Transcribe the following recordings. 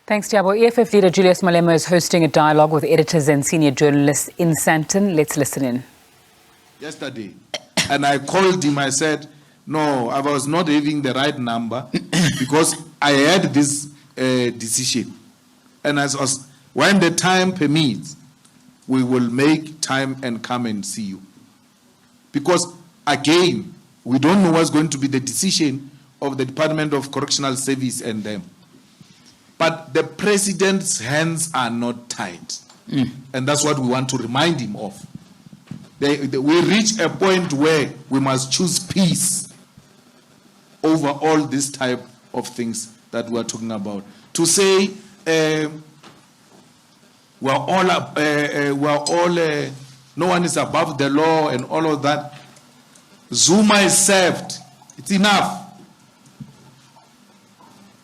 Thanks, Tiabo. EFF leader Julius Malema is hosting a dialogue with editors and senior journalists in Sandton. Let's listen in. Yesterday, and I called him, I said, no, I was not having the right number because I had this decision. And as when the time permits, we will make time and come and see you. Because again, we don't know what's going to be the decision of the Department of Correctional Service and them. But the president's hands are not tied. And that's what we want to remind him of. We reach a point where we must choose peace over all this type of things that we're talking about. To say no one is above the law and all of that. Zuma is served. It's enough.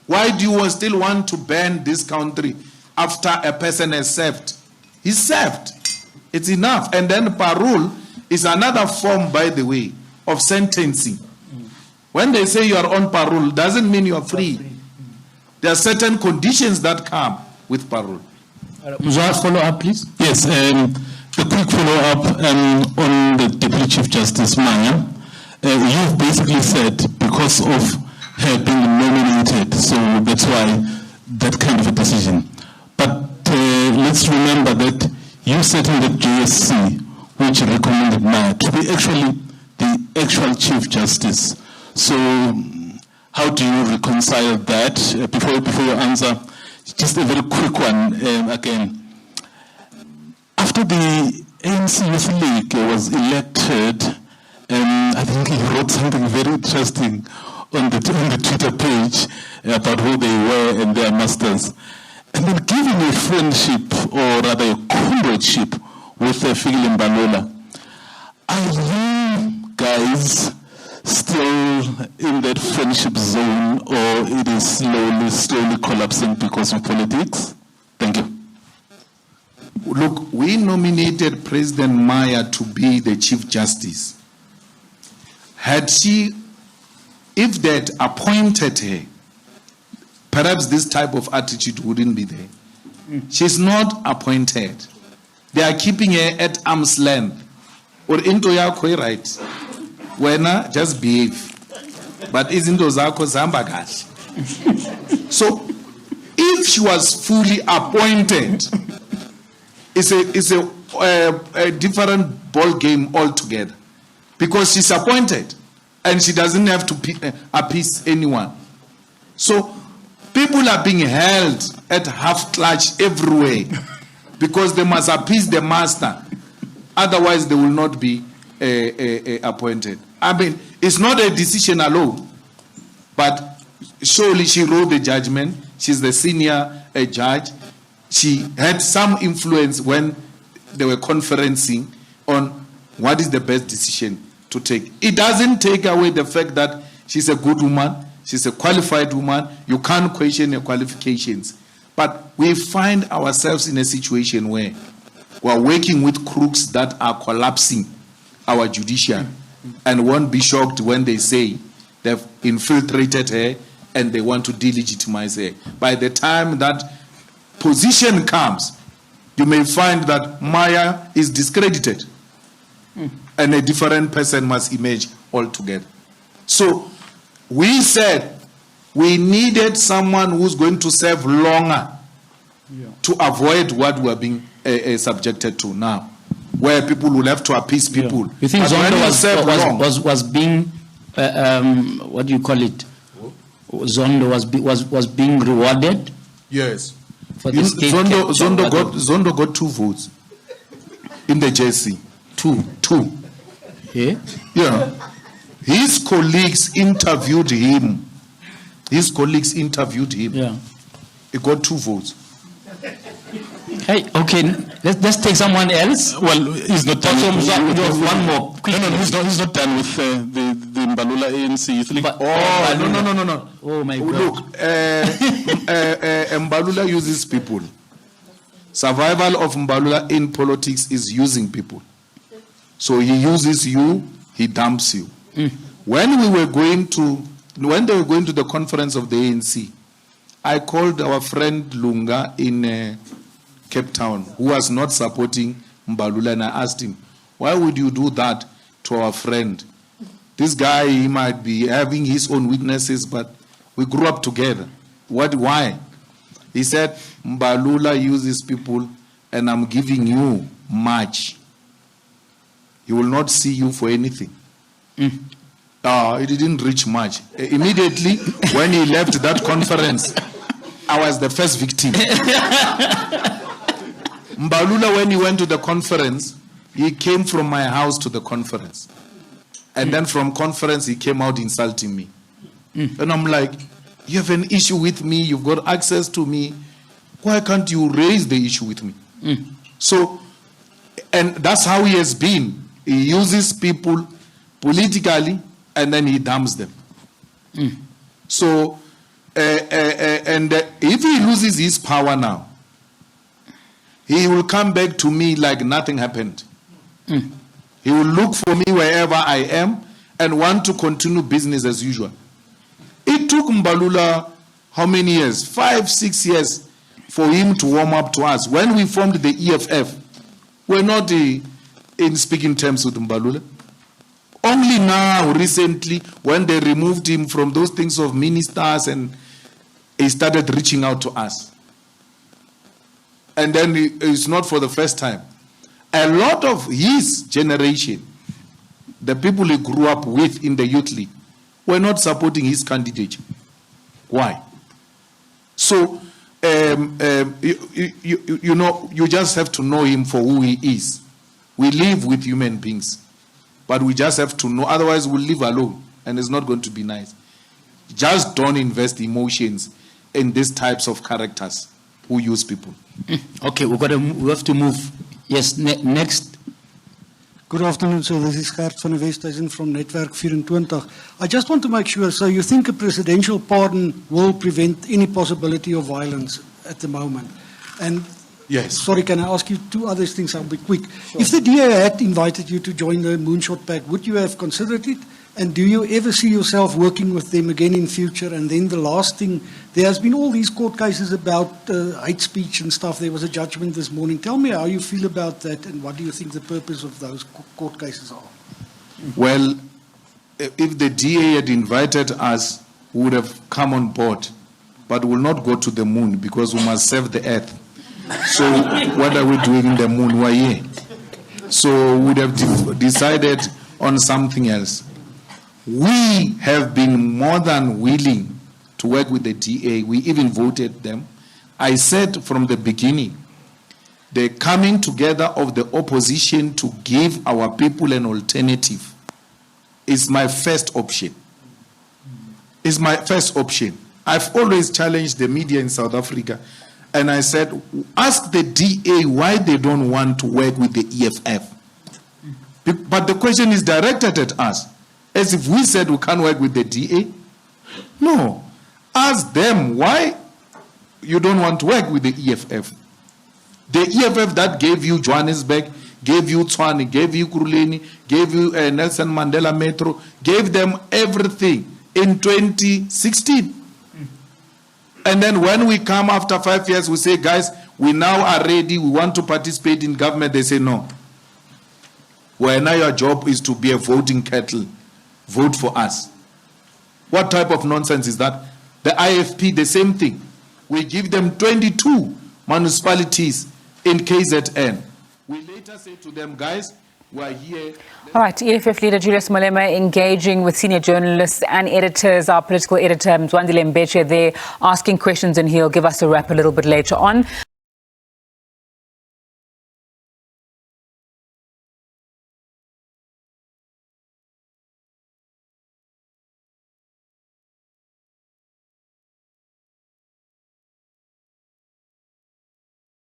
Why do you still want to ban this country after a person has served? He's served. It's enough. And then parole is another form, by the way, of sentencing. When they say you are on parole, doesn't mean you are free. There are certain conditions that come with parole. Follow up, please. Yes, the quick follow-up on the Deputy Chief Justice Maya. You've basically said because of her being nominated, so that's why that kind of a decision. But let's remember that you sat in the JSC, which recommended Maya to be actually the actual Chief Justice. So how do you reconcile that? Before you answer, just a very quick one again. After the ANC Youth League was elected, I think he wrote something very interesting on the Twitter page about who they were and their masters. And then giving a friendship, or rather a comradeship, with Fikile Mbalula. Are you guys still in that friendship zone, or it is slowly collapsing because of politics? Thank you. Look, we nominated President Maya to be the Chief Justice. If they had appointed her, perhaps this type of attitude wouldn't be there. She's not appointed. They are keeping her at arm's length. Or into yakho right. Wena, just behave. But izinto zakho zihamba kahle. So, if she was fully appointed, it's a different ball game altogether. Because she's appointed. And she doesn't have to appease anyone. So, people are being held at half clutch everywhere because they must appease the master. Otherwise, they will not be appointed. I mean, it's not a decision alone. But surely she wrote the judgment. She's the senior judge. She had some influence when they were conferencing on what is the best decision to take. It doesn't take away the fact that she's a good woman, she's a qualified woman, you can't question her qualifications. But we find ourselves in a situation where we're working with crooks that are collapsing our judiciary and won't be shocked when they say they've infiltrated her and they want to delegitimize her. By the time that position comes, you may find that Maya is discredited. And a different person must emerge altogether. So we said we needed someone who's going to serve longer to avoid what we're being subjected to now, where people will have to appease people. You think Zondo was being, what do you call it? Zondo was being rewarded? Yes. For this Zondo got 2 votes in the JC. Two. Yeah? Yeah. His colleagues interviewed him. Yeah. He got 2 votes. Hey, okay, let's take someone else. Well, he's not done. One more. No, he's not done with the Mbalula ANC. You think? No. Oh my God. Look, Mbalula uses people. Survival of Mbalula in politics is using people. So he uses you, he dumps you. When they were going to the conference of the ANC, I called our friend Lunga in Cape Town, who was not supporting Mbalula, and I asked him, why would you do that to our friend? This guy, he might be having his own weaknesses, but we grew up together. Why? He said, Mbalula uses people, and I'm giving you much. He will not see you for anything. It didn't reach much. Immediately, when he left that conference, I was the first victim. Mbalula, when he went to the conference, he came from my house to the conference. And then from conference, he came out insulting me. And I'm like, you have an issue with me, you've got access to me. Why can't you raise the issue with me? So, and that's how he has been. He uses people politically, and then he dumps them. So, and if he loses his power now, he will come back to me like nothing happened. He will look for me wherever I am and want to continue business as usual. It took Mbalula how many years? 5, 6 years for him to warm up to us. When we formed the EFF, we're not in speaking terms with Mbalula. Only now, recently, when they removed him from those things of ministers, and he started reaching out to us. And then it's not for the first time. A lot of his generation, the people he grew up with in the youth league, were not supporting his candidature. Why? So, you know, you just have to know him for who he is. We live with human beings, but we just have to know, otherwise we'll live alone, and it's not going to be nice. Just don't invest emotions in these types of characters who use people. Okay, we have to move. Yes, next. Good afternoon, sir. This is Gert van der Westhuizen from Netwerk 24. I just want to make sure, so you think a presidential pardon will prevent any possibility of violence at the moment? And yes. Sorry, can I ask you 2 other things? I'll be quick. Sure. If the DA had invited you to join the Moonshot Pact, would you have considered it? And do you ever see yourself working with them again in future? And then the last thing, there has been all these court cases about hate speech and stuff. There was a judgment this morning. Tell me how you feel about that, and what do you think the purpose of those court cases are? Well, if the DA had invited us, we would have come on board, but we will not go to the moon because we must save the earth. So what are we doing in the moon? We're here. So we would have decided on something else. We have been more than willing to work with the DA. We even voted them. I said from the beginning, the coming together of the opposition to give our people an alternative is my first option. Is my first option. I've always challenged the media in South Africa, and I said, ask the DA why they don't want to work with the EFF. But the question is directed at us, as if we said we can't work with the DA. No. Ask them why you don't want to work with the EFF. The EFF that gave you Johannesburg, gave you Tshwane, gave you Kuruleni, gave you Nelson Mandela Metro, gave them everything in 2016. And then when we come after 5 years, we say, guys, we now are ready, we want to participate in government. They say no. Well, now your job is to be a voting cattle. Vote for us. What type of nonsense is that? The IFP, the same thing. We give them 22 municipalities in KZN. We later say to them, guys, we are here. All right, EFF leader Julius Malema engaging with senior journalists and editors. Our political editor, Mzwandile Mbeche, there asking questions, and he'll give us a wrap a little bit later on.